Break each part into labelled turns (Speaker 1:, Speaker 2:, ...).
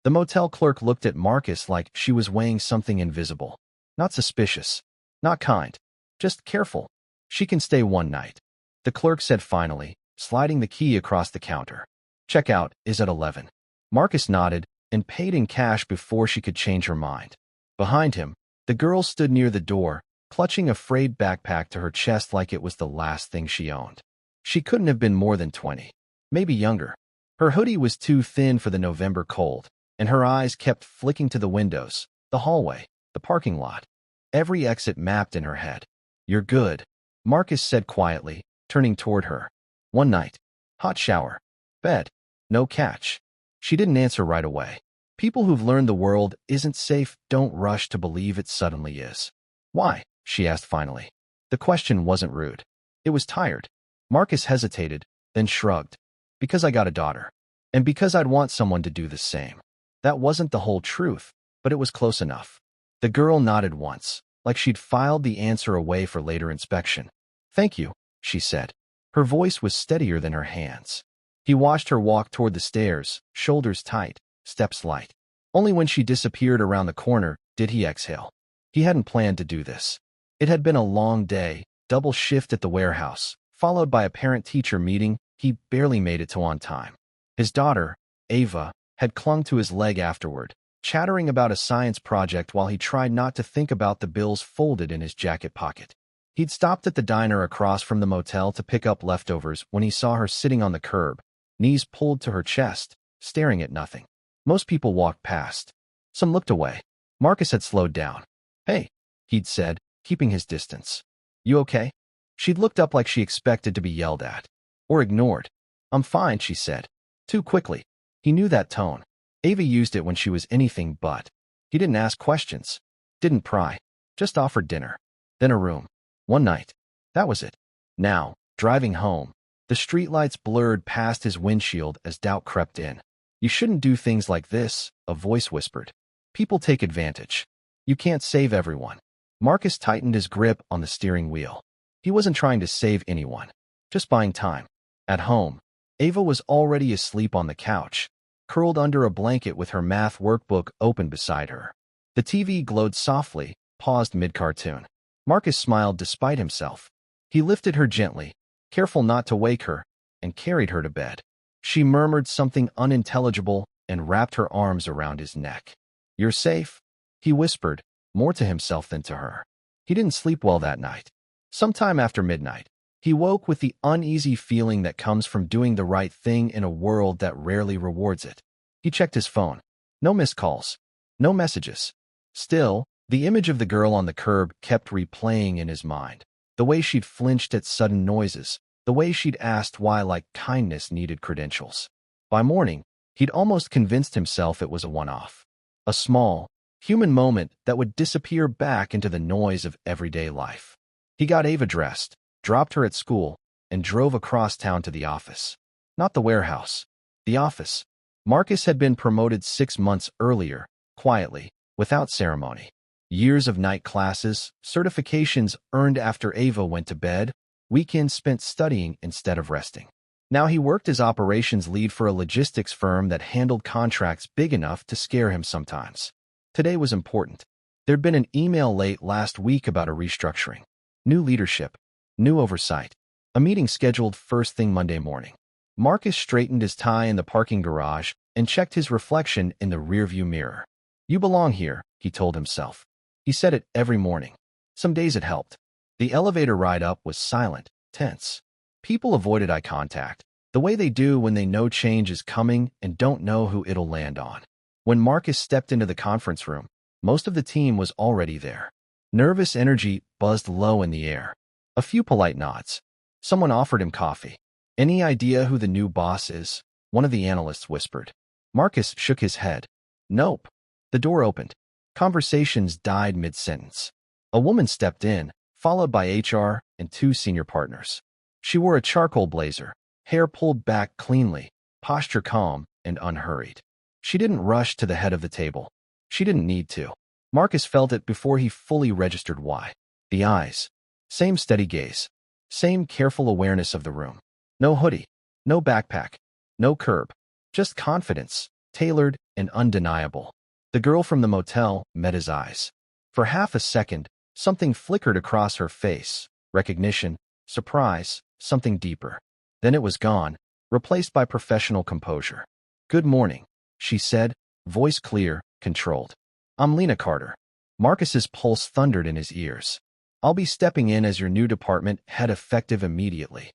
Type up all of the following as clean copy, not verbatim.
Speaker 1: The motel clerk looked at Marcus like she was weighing something invisible. Not suspicious. Not kind. Just careful. She can stay one night. The clerk said finally, sliding the key across the counter. Checkout is at 11. Marcus nodded and paid in cash before she could change her mind. Behind him, the girl stood near the door, clutching a frayed backpack to her chest like it was the last thing she owned. She couldn't have been more than 20, maybe younger. Her hoodie was too thin for the November cold, and her eyes kept flicking to the windows, the hallway, the parking lot. Every exit mapped in her head. You're good, Marcus said quietly, turning toward her. One night. Hot shower. Bed. No catch. She didn't answer right away. People who've learned the world isn't safe don't rush to believe it suddenly is. Why? She asked finally. The question wasn't rude. It was tired. Marcus hesitated, then shrugged. Because I got a daughter. And because I'd want someone to do the same. That wasn't the whole truth, but it was close enough. The girl nodded once, like she'd filed the answer away for later inspection. Thank you, she said. Her voice was steadier than her hands. He watched her walk toward the stairs, shoulders tight, steps light. Only when she disappeared around the corner did he exhale. He hadn't planned to do this. It had been a long day, double shift at the warehouse, followed by a parent-teacher meeting. He barely made it to on time. His daughter, Ava, had clung to his leg afterward, chattering about a science project while he tried not to think about the bills folded in his jacket pocket. He'd stopped at the diner across from the motel to pick up leftovers when he saw her sitting on the curb, knees pulled to her chest, staring at nothing. Most people walked past. Some looked away. Marcus had slowed down. Hey, he'd said, keeping his distance. You okay? She'd looked up like she expected to be yelled at. Or ignored. I'm fine, she said. Too quickly. He knew that tone. Ava used it when she was anything but. He didn't ask questions. Didn't pry. Just offered dinner. Then a room. One night. That was it. Now, driving home, the streetlights blurred past his windshield as doubt crept in. You shouldn't do things like this, a voice whispered. People take advantage. You can't save everyone. Marcus tightened his grip on the steering wheel. He wasn't trying to save anyone. Just buying time. At home, Ava was already asleep on the couch, curled under a blanket with her math workbook open beside her. The TV glowed softly, paused mid-cartoon. Marcus smiled despite himself. He lifted her gently, careful not to wake her, and carried her to bed. She murmured something unintelligible and wrapped her arms around his neck. You're safe, he whispered, more to himself than to her. He didn't sleep well that night. Sometime after midnight, he woke with the uneasy feeling that comes from doing the right thing in a world that rarely rewards it. He checked his phone. No missed calls. No messages. Still, the image of the girl on the curb kept replaying in his mind. The way she'd flinched at sudden noises. The way she'd asked why like kindness needed credentials. By morning, he'd almost convinced himself it was a one-off. A small, human moment that would disappear back into the noise of everyday life. He got Ava dressed, dropped her at school, and drove across town to the office. Not the warehouse. The office. Marcus had been promoted 6 months earlier, quietly, without ceremony. Years of night classes, certifications earned after Ava went to bed, weekends spent studying instead of resting. Now he worked as operations lead for a logistics firm that handled contracts big enough to scare him sometimes. Today was important. There'd been an email late last week about a restructuring. New leadership. New oversight. A meeting scheduled first thing Monday morning. Marcus straightened his tie in the parking garage and checked his reflection in the rearview mirror. You belong here, he told himself. He said it every morning. Some days it helped. The elevator ride up was silent, tense. People avoided eye contact, the way they do when they know change is coming and don't know who it'll land on. When Marcus stepped into the conference room, most of the team was already there. Nervous energy buzzed low in the air. A few polite nods. Someone offered him coffee. Any idea who the new boss is? One of the analysts whispered. Marcus shook his head. Nope. The door opened. Conversations died mid-sentence. A woman stepped in, followed by HR and 2 senior partners. She wore a charcoal blazer, hair pulled back cleanly, posture calm and unhurried. She didn't rush to the head of the table. She didn't need to. Marcus felt it before he fully registered why. The eyes. Same steady gaze. Same careful awareness of the room. No hoodie. No backpack. No curb. Just confidence, tailored and undeniable. The girl from the motel met his eyes. For half a second, something flickered across her face. Recognition, surprise, something deeper. Then it was gone, replaced by professional composure. "Good morning," she said, voice clear, controlled. "I'm Lena Carter." Marcus's pulse thundered in his ears. "I'll be stepping in as your new department head effective immediately."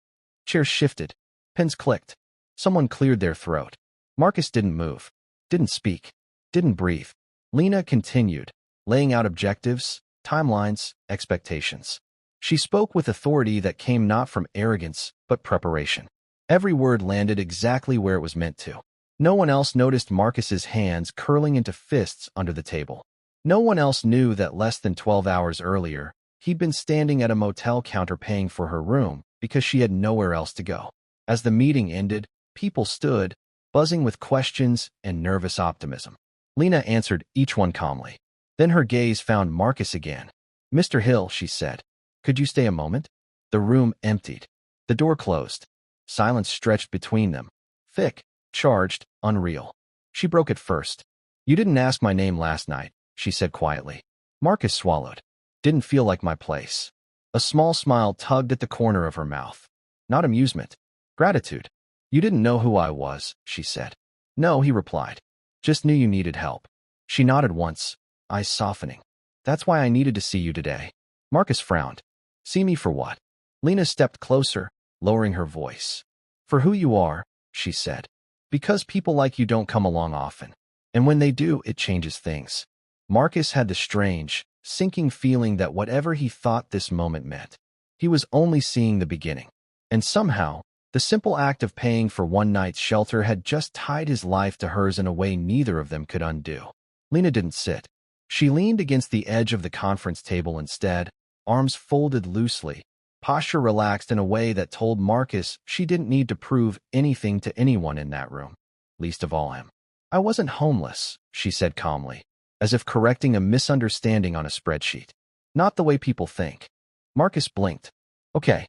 Speaker 1: Chairs shifted. Pens clicked. Someone cleared their throat. Marcus didn't move, didn't speak, didn't breathe. Lena continued, laying out objectives, timelines, expectations. She spoke with authority that came not from arrogance, but preparation. Every word landed exactly where it was meant to. No one else noticed Marcus's hands curling into fists under the table. No one else knew that less than 12 hours earlier, he'd been standing at a motel counter paying for her room because she had nowhere else to go. As the meeting ended, people stood, buzzing with questions and nervous optimism. Lena answered each one calmly. Then her gaze found Marcus again. "Mr. Hill," she said, "could you stay a moment?" The room emptied. The door closed. Silence stretched between them. Thick, charged, unreal. She broke it first. "You didn't ask my name last night," she said quietly. Marcus swallowed. "Didn't feel like my place." A small smile tugged at the corner of her mouth. Not amusement. Gratitude. "You didn't know who I was," she said. "No," he replied. "Just knew you needed help." She nodded once, eyes softening. "That's why I needed to see you today." Marcus frowned. "See me for what?" Lena stepped closer, lowering her voice. "For who you are," she said. "Because people like you don't come along often. And when they do, it changes things." Marcus had the strange, sinking feeling that whatever he thought this moment meant, he was only seeing the beginning. And somehow, the simple act of paying for one night's shelter had just tied his life to hers in a way neither of them could undo. Lena didn't sit. She leaned against the edge of the conference table instead, arms folded loosely, posture relaxed in a way that told Marcus she didn't need to prove anything to anyone in that room, least of all him. "I wasn't homeless," she said calmly, as if correcting a misunderstanding on a spreadsheet. "Not the way people think." Marcus blinked. "Okay.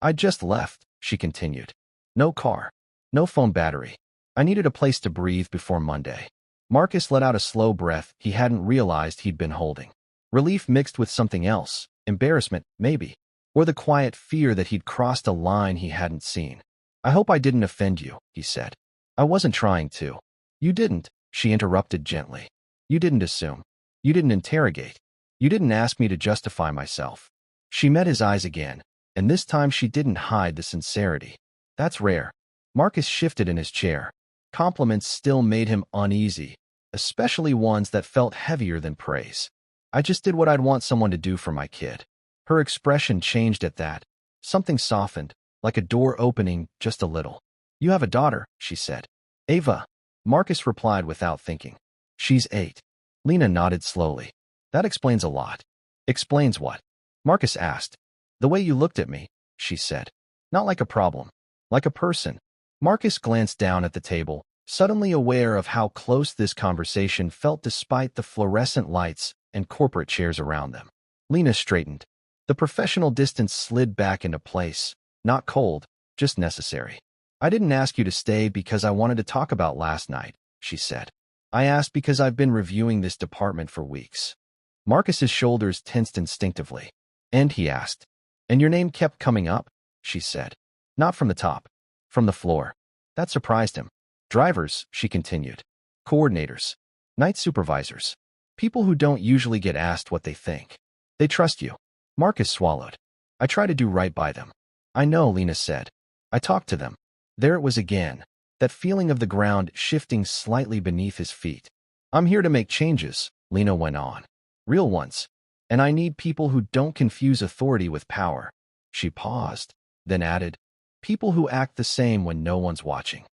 Speaker 1: I just left," she continued. "No car. No phone battery. I needed a place to breathe before Monday." Marcus let out a slow breath he hadn't realized he'd been holding. Relief mixed with something else, embarrassment, maybe, or the quiet fear that he'd crossed a line he hadn't seen. "I hope I didn't offend you," he said. "I wasn't trying to." "You didn't," she interrupted gently. "You didn't assume. You didn't interrogate. You didn't ask me to justify myself." She met his eyes again, and this time she didn't hide the sincerity. "That's rare." Marcus shifted in his chair. Compliments still made him uneasy, especially ones that felt heavier than praise. "I just did what I'd want someone to do for my kid." Her expression changed at that. Something softened, like a door opening just a little. "You have a daughter," she said. "Ava." Marcus replied without thinking. "She's 8. Lena nodded slowly. "That explains a lot." "Explains what?" Marcus asked. "The way you looked at me," she said. "Not like a problem. Like a person." Marcus glanced down at the table, suddenly aware of how close this conversation felt despite the fluorescent lights and corporate chairs around them. Lena straightened. The professional distance slid back into place, not cold, just necessary. "I didn't ask you to stay because I wanted to talk about last night," she said. "I asked because I've been reviewing this department for weeks." Marcus's shoulders tensed instinctively. "And?" he asked. "And your name kept coming up," she said. "Not from the top. From the floor." That surprised him. "Drivers," she continued. "Coordinators. Night supervisors. People who don't usually get asked what they think. They trust you." Marcus swallowed. "I try to do right by them." "I know," Lena said. "I talk to them." There it was again, that feeling of the ground shifting slightly beneath his feet. "I'm here to make changes," Lena went on. "Real ones. And I need people who don't confuse authority with power." She paused, then added, "People who act the same when no one's watching."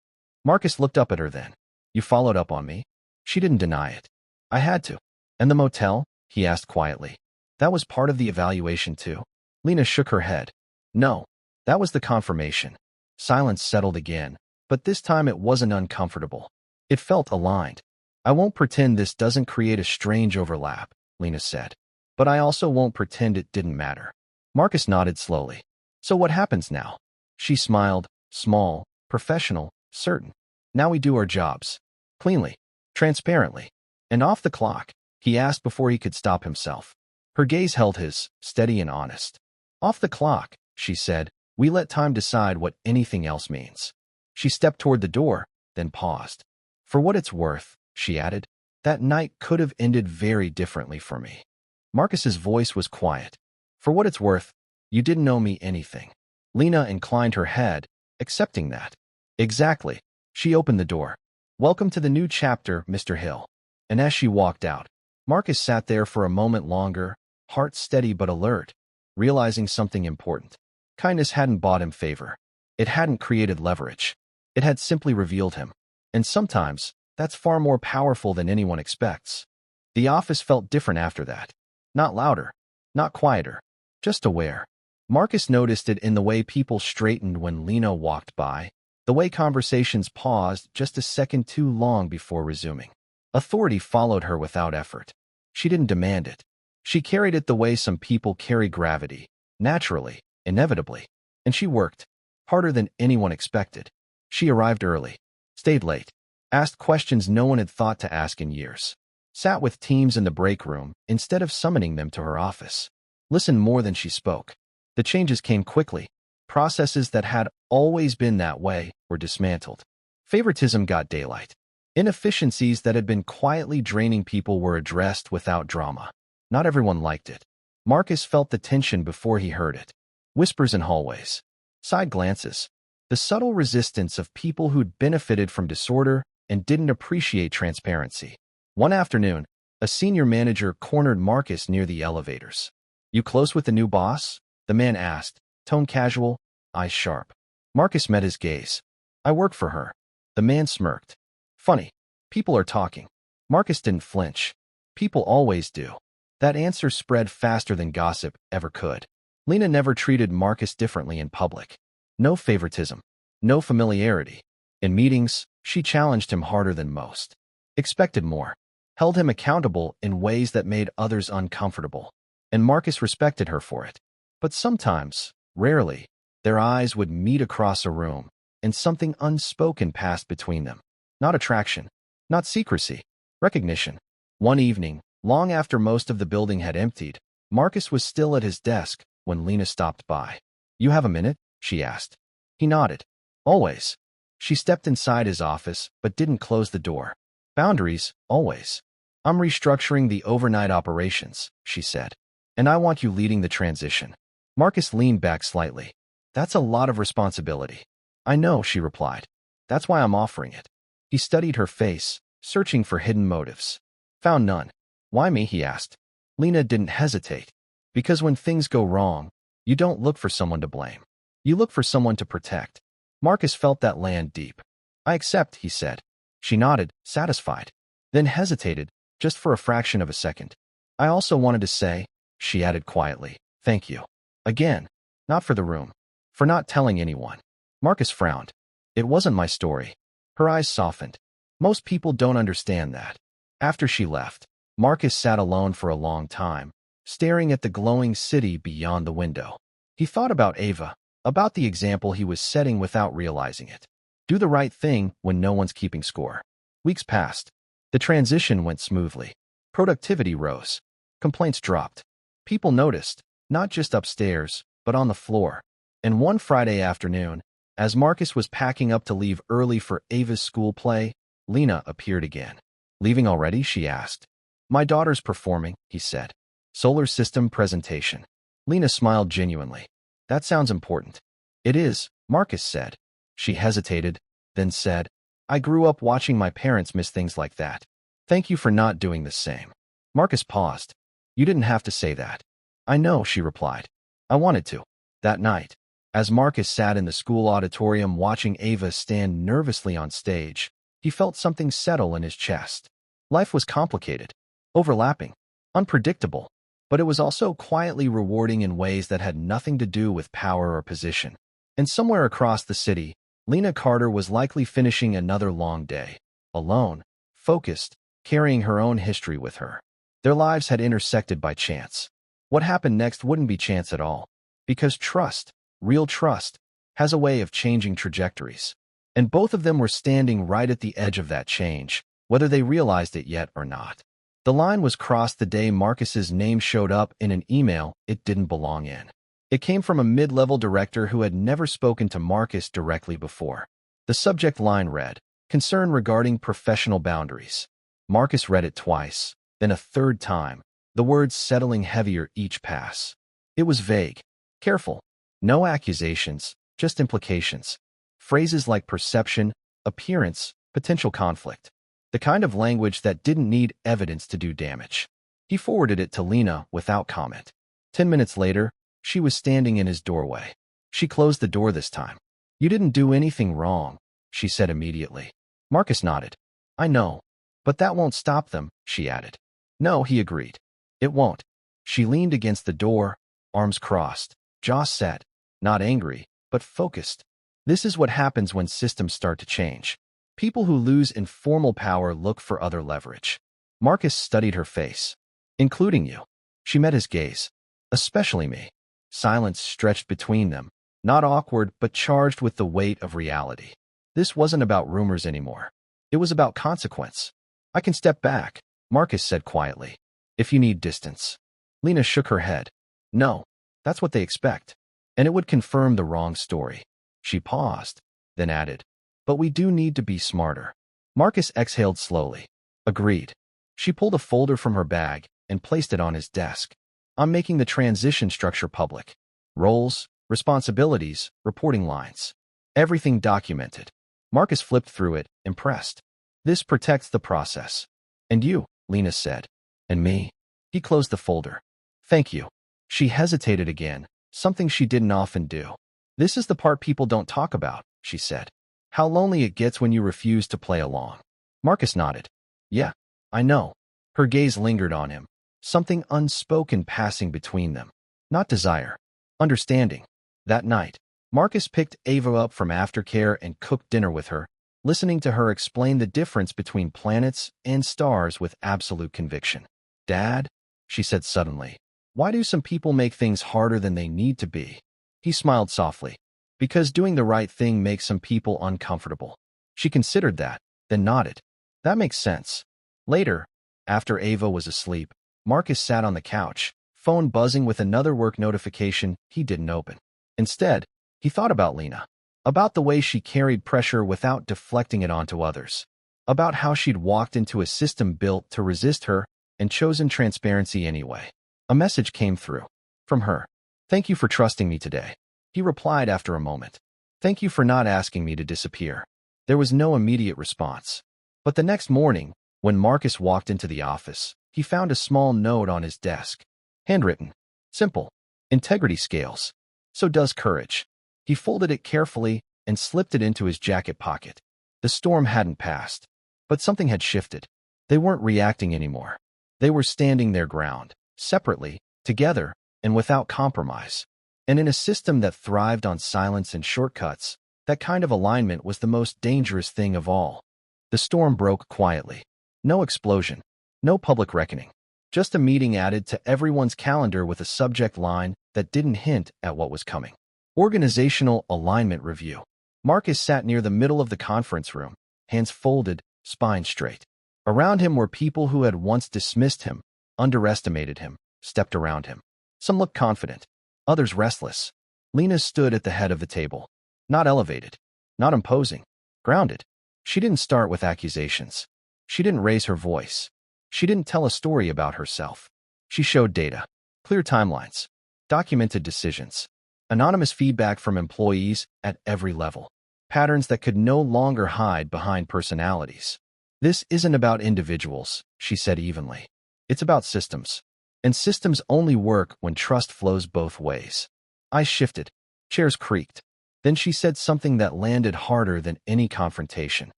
Speaker 1: Marcus looked up at her then. "You followed up on me?" She didn't deny it. "I had to." "And the motel?" he asked quietly. "That was part of the evaluation too?" Lena shook her head. "No. That was the confirmation." Silence settled again, but this time it wasn't uncomfortable. It felt aligned. "I won't pretend this doesn't create a strange overlap," Lena said. "But I also won't pretend it didn't matter." Marcus nodded slowly. "So what happens now?" She smiled, small, professional, certain. "Now we do our jobs. Cleanly. transparently. And off the clock, he asked before he could stop himself. Her gaze held his, steady and honest. Off the clock, she said. We let time decide what anything else means. She stepped toward the door, then paused. For what it's worth, she added, that night could have ended very differently for me. Marcus's voice was quiet. For what it's worth, you didn't owe me anything. Lena inclined her head, accepting that. Exactly. She opened the door. Welcome to the new chapter, Mr. Hill. And as she walked out, Marcus sat there for a moment longer, heart steady but alert, realizing something important. Kindness hadn't bought him favor. It hadn't created leverage. It had simply revealed him. And sometimes, that's far more powerful than anyone expects. The office felt different after that. Not louder, not quieter, just aware. Marcus noticed it in the way people straightened when Lena walked by, the way conversations paused just a second too long before resuming. Authority followed her without effort. She didn't demand it. She carried it the way some people carry gravity, naturally, inevitably. And she worked, harder than anyone expected. She arrived early, stayed late, asked questions no one had thought to ask in years, sat with teams in the break room instead of summoning them to her office, listened more than she spoke. The changes came quickly. Processes that had always been that way were dismantled. Favoritism got daylight. Inefficiencies that had been quietly draining people were addressed without drama. Not everyone liked it. Marcus felt the tension before he heard it. Whispers in hallways. Side glances. The subtle resistance of people who'd benefited from disorder and didn't appreciate transparency. One afternoon, a senior manager cornered Marcus near the elevators. You close with the new boss? The man asked, tone casual, eyes sharp. Marcus met his gaze. I work for her. The man smirked. Funny. People are talking. Marcus didn't flinch. People always do. That answer spread faster than gossip ever could. Lena never treated Marcus differently in public. No favoritism. No familiarity. In meetings, she challenged him harder than most. Expected more. Held him accountable in ways that made others uncomfortable. And Marcus respected her for it. But sometimes, rarely, their eyes would meet across a room, and something unspoken passed between them. Not attraction, not secrecy, recognition. One evening, long after most of the building had emptied, Marcus was still at his desk when Lena stopped by. You have a minute? She asked. He nodded. Always. She stepped inside his office, but didn't close the door. Boundaries, always. I'm restructuring the overnight operations, she said. And I want you leading the transition. Marcus leaned back slightly. That's a lot of responsibility. I know, she replied. That's why I'm offering it. He studied her face, searching for hidden motives. Found none. Why me? He asked. Lena didn't hesitate. Because when things go wrong, you don't look for someone to blame. You look for someone to protect. Marcus felt that land deep. I accept, he said. She nodded, satisfied. Then hesitated, just for a fraction of a second. I also wanted to say, she added quietly, thank you. Again, not for the room. For not telling anyone. Marcus frowned. It wasn't my story. Her eyes softened. Most people don't understand that. After she left, Marcus sat alone for a long time, staring at the glowing city beyond the window. He thought about Ava, about the example he was setting without realizing it. Do the right thing when no one's keeping score. Weeks passed. The transition went smoothly. Productivity rose. Complaints dropped. People noticed, not just upstairs, but on the floor. And one Friday afternoon, as Marcus was packing up to leave early for Ava's school play, Lena appeared again. Leaving already? She asked. My daughter's performing, he said. Solar system presentation. Lena smiled genuinely. That sounds important. It is, Marcus said. She hesitated, then said, I grew up watching my parents miss things like that. Thank you for not doing the same. Marcus paused. You didn't have to say that. I know, she replied. I wanted to. That night, as Marcus sat in the school auditorium watching Ava stand nervously on stage, he felt something settle in his chest. Life was complicated, overlapping, unpredictable, but it was also quietly rewarding in ways that had nothing to do with power or position. And somewhere across the city, Lena Carter was likely finishing another long day, alone, focused, carrying her own history with her. Their lives had intersected by chance. What happened next wouldn't be chance at all, because trust, real trust, has a way of changing trajectories. And both of them were standing right at the edge of that change, whether they realized it yet or not. The line was crossed the day Marcus's name showed up in an email it didn't belong in. It came from a mid-level director who had never spoken to Marcus directly before. The subject line read, "Concern regarding professional boundaries." Marcus read it twice, then a third time, the words settling heavier each pass. It was vague, careful, no accusations, just implications. Phrases like perception, appearance, potential conflict. The kind of language that didn't need evidence to do damage. He forwarded it to Lena without comment. 10 minutes later, she was standing in his doorway. She closed the door this time. "You didn't do anything wrong," she said immediately. Marcus nodded. "I know. But that won't stop them," she added. "No," he agreed. "It won't." She leaned against the door, arms crossed, jaw set, not angry, but focused. This is what happens when systems start to change. People who lose informal power look for other leverage. Marcus studied her face. "Including you." She met his gaze. "Especially me." Silence stretched between them, not awkward but charged with the weight of reality. This wasn't about rumors anymore. It was about consequence. "I can step back," Marcus said quietly, "if you need distance." Lena shook her head. "No, that's what they expect. And it would confirm the wrong story." She paused, then added, "But we do need to be smarter." Marcus exhaled slowly. "Agreed." She pulled a folder from her bag and placed it on his desk. "I'm making the transition structure public. Roles, responsibilities, reporting lines. Everything documented." Marcus flipped through it, impressed. "This protects the process." "And you," Lena said. "And me." He closed the folder. "Thank you." She hesitated again, something she didn't often do. "This is the part people don't talk about," she said. "How lonely it gets when you refuse to play along." Marcus nodded. "Yeah, I know." Her gaze lingered on him, something unspoken passing between them. Not desire, understanding. That night, Marcus picked Ava up from aftercare and cooked dinner with her, listening to her explain the difference between planets and stars with absolute conviction. "Dad," she said suddenly, "why do some people make things harder than they need to be?" He smiled softly. "Because doing the right thing makes some people uncomfortable." She considered that, then nodded. "That makes sense." Later, after Ava was asleep, Marcus sat on the couch, phone buzzing with another work notification he didn't open. Instead, he thought about Lena, about the way she carried pressure without deflecting it onto others, about how she'd walked into a system built to resist her and chosen transparency anyway. A message came through. From her. "Thank you for trusting me today." He replied after a moment. "Thank you for not asking me to disappear." There was no immediate response. But the next morning, when Marcus walked into the office, he found a small note on his desk. Handwritten. Simple. "Integrity scales. So does courage." He folded it carefully and slipped it into his jacket pocket. The storm hadn't passed, but something had shifted. They weren't reacting anymore. They were standing their ground, separately, together, and without compromise. And in a system that thrived on silence and shortcuts, that kind of alignment was the most dangerous thing of all. The storm broke quietly. No explosion. No public reckoning. Just a meeting added to everyone's calendar with a subject line that didn't hint at what was coming. Organizational Alignment Review. Marcus sat near the middle of the conference room, hands folded, spine straight. Around him were people who had once dismissed him, underestimated him, stepped around him. Some looked confident, others restless. Lena stood at the head of the table. Not elevated, not imposing, grounded. She didn't start with accusations. She didn't raise her voice. She didn't tell a story about herself. She showed data, clear timelines, documented decisions, anonymous feedback from employees at every level, patterns that could no longer hide behind personalities. "This isn't about individuals," she said evenly. "It's about systems. And systems only work when trust flows both ways." Eyes shifted. Chairs creaked. Then she said something that landed harder than any confrontation.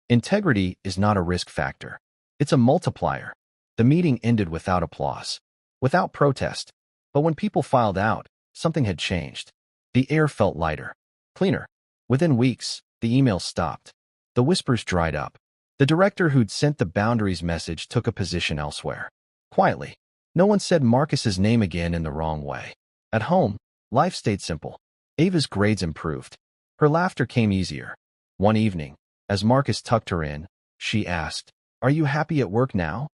Speaker 1: "Integrity is not a risk factor. It's a multiplier." The meeting ended without applause, without protest. But when people filed out, something had changed. The air felt lighter, cleaner. Within weeks, the emails stopped. The whispers dried up. The director who'd sent the boundaries message took a position elsewhere. Quietly. No one said Marcus's name again in the wrong way. At home, life stayed simple. Ava's grades improved. Her laughter came easier. One evening, as Marcus tucked her in, she asked, Are you happy at work now?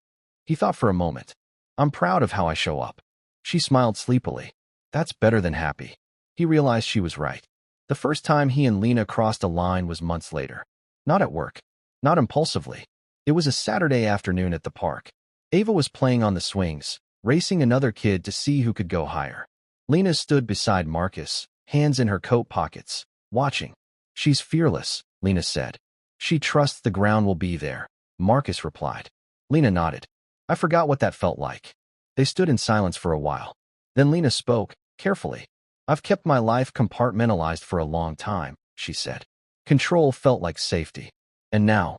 Speaker 1: He thought for a moment. I'm proud of how I show up. She smiled sleepily. That's better than happy. He realized she was right. The first time he and Lena crossed a line was months later. Not at work. Not impulsively. It was a Saturday afternoon at the park. Ava was playing on the swings, racing another kid to see who could go higher. Lena stood beside Marcus, hands in her coat pockets, watching. She's fearless, Lena said. She trusts the ground will be there, Marcus replied. Lena nodded. I forgot what that felt like. They stood in silence for a while. Then Lena spoke, carefully. I've kept my life compartmentalized for a long time, she said. Control felt like safety. And now?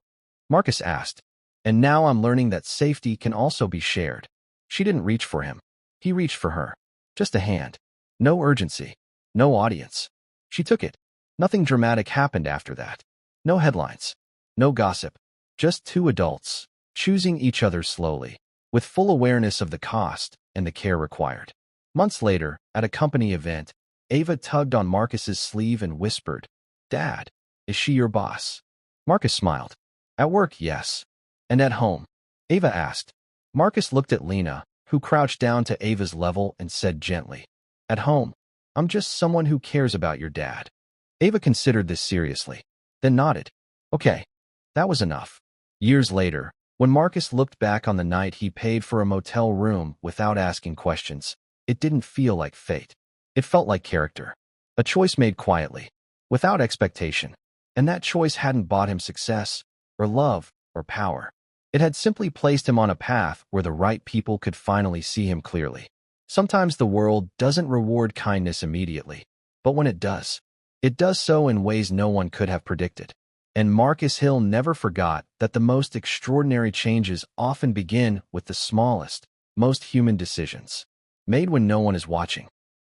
Speaker 1: Marcus asked. And now I'm learning that safety can also be shared. She didn't reach for him. He reached for her. Just a hand. No urgency. No audience. She took it. Nothing dramatic happened after that. No headlines. No gossip. Just two adults, choosing each other slowly, with full awareness of the cost and the care required. Months later, at a company event, Ava tugged on Marcus's sleeve and whispered, Dad, is she your boss? Marcus smiled. At work, yes. And at home? Ava asked. Marcus looked at Lena, who crouched down to Ava's level and said gently, At home, I'm just someone who cares about your dad. Ava considered this seriously, then nodded. Okay, that was enough. Years later, when Marcus looked back on the night he paid for a motel room without asking questions, it didn't feel like fate. It felt like character. A choice made quietly, without expectation. And that choice hadn't bought him success, or love, or power. It had simply placed him on a path where the right people could finally see him clearly. Sometimes the world doesn't reward kindness immediately, but when it does so in ways no one could have predicted. And Marcus Hill never forgot that the most extraordinary changes often begin with the smallest, most human decisions, made when no one is watching.